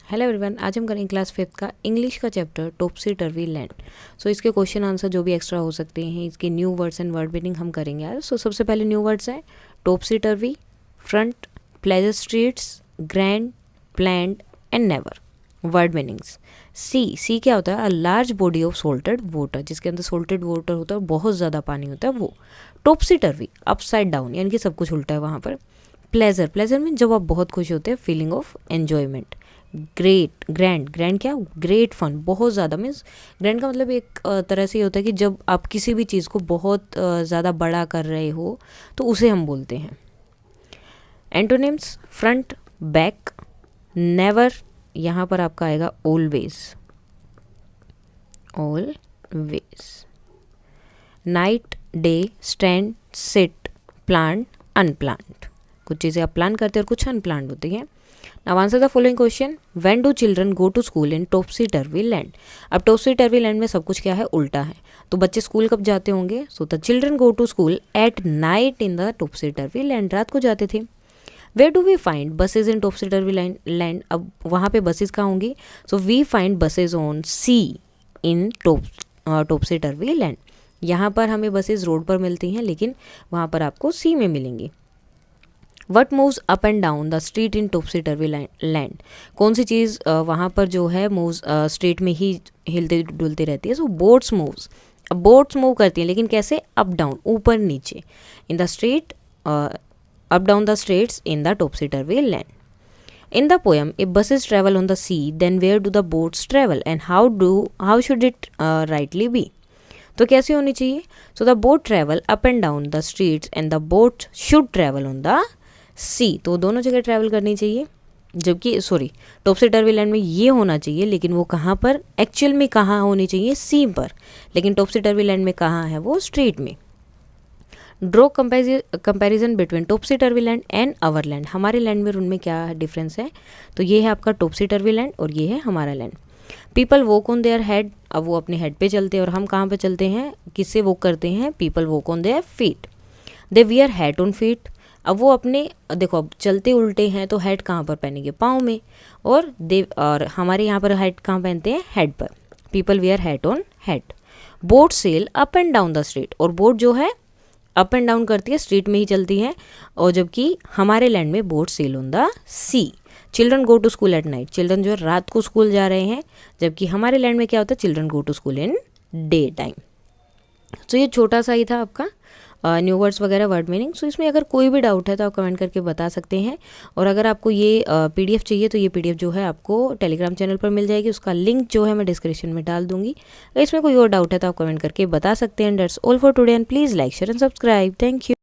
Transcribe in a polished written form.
Hello everyone, आज हम करेंगे क्लास 5th का इंग्लिश का चैप्टर टॉपसी टर्वी लैंड। सो इसके क्वेश्चन आंसर जो भी एक्स्ट्रा हो सकते हैं, इसके new words and word meaning हम करेंगे आज। सो सबसे पहले न्यू वर्ड्स हैं topsy turvy, front, pleasure streets, grand, planned and never. Word meanings, sea क्या होता है? A large body of salted water, जिसके अंदर सोल्टेड वाटर होता है, बहुत ज़्यादा पानी होता है वो। टॉपसी टर्वी, अपसाइड डाउन, यानी कि सब कुछ उल्टा है वहाँ पर। प्लेजर मीन जब आप बहुत खुश होते हैं, फीलिंग ऑफ एन्जॉयमेंट। ग्रैंड क्या? ग्रेट फन, बहुत ज़्यादा। मीन्स ग्रैंड का मतलब एक तरह से ये होता है कि जब आप किसी भी चीज़ को बहुत ज़्यादा बड़ा कर रहे हो तो उसे हम बोलते हैं। एंटोनिम्स, फ्रंट, बैक, नेवर, यहाँ पर आपका आएगा always, night, day, stand, sit, plant, unplant. कुछ चीज़ें आप प्लान करते हैं और कुछ अनप्लान्ड होती हैं। Now answer the following question, when do children go to school in topsy turvy land. अब टॉपसी टर्वी लैंड में सब कुछ क्या है? उल्टा है। तो बच्चे स्कूल कब जाते होंगे? So the children go to school at night in the topsy turvy land, रात को जाते थे। Where do we find buses in topsy turvy land, अब वहाँ पे बसेज कहाँ होंगी? So we find buses on sea in topsy turvy land. यहाँ पर हमें बसेज रोड पर मिलती हैं, लेकिन वहाँ पर आपको सी में मिलेंगी। What moves up and down the street in topsy turvy land, कौन सी चीज़ वहाँ पर जो है मूव्स स्ट्रीट में ही हिलते डुलती रहती है? सो बोट्स मूव्स, अब बोट्स मूव करती हैं, लेकिन कैसे? अप डाउन, ऊपर नीचे। In the street, up down the streets in the topsy turvy land. In the poem, if buses travel on the sea, then where do the boats travel and how should it rightly be? तो कैसे होनी चाहिए? So the boat travel up and down the streets and the boat should travel on the sea. तो दोनों जगह travel करनी चाहिए, जबकि टॉपसी टर्वी लैंड में ये होना चाहिए, लेकिन वो कहाँ पर एक्चुअल में कहाँ होनी चाहिए? सी पर, लेकिन टॉपसी टर्वी लैंड में कहाँ है वो? स्ट्रीट में। Draw comparison between topsy turvy land and our land, हमारे लैंड में उनमें क्या डिफरेंस है? तो ये है आपका टॉपसी टर्वी लैंड और ये है हमारा land. People walk on their head, अब वो अपने हेड पे चलते हैं और हम कहाँ पे चलते हैं? किससे वॉक करते हैं? People walk on their feet. They wear hat on feet, अब वो अपने, देखो अब चलते उल्टे हैं तो हेड कहाँ पर पहनेंगे? पाँव में। और हमारे यहाँ पर हेड कहाँ पहनते हैं? हेड पर। People wear hat on head. Boat sail up and down the street, और बोट जो है अप एंड डाउन करती है, स्ट्रीट में ही चलती है, और जबकि हमारे लैंड में boat sail on the sea. Children go to school at night, children जो है रात को स्कूल जा रहे हैं, जबकि हमारे लैंड में क्या होता है? Children go to school in day time. तो ये छोटा सा ही था आपका न्यू वर्ड्स वगैरह वर्ड मीनिंग। सो इसमें अगर कोई भी डाउट है तो आप कमेंट करके बता सकते हैं। और अगर आपको ये पीडीएफ चाहिए तो ये पीडीएफ जो है आपको टेलीग्राम चैनल पर मिल जाएगी, उसका लिंक जो है मैं डिस्क्रिप्शन में डाल दूंगी। अगर इसमें कोई और डाउट है तो आप कमेंट करके बता सकते हैं। That's all for today and please like share and subscribe. Thank you.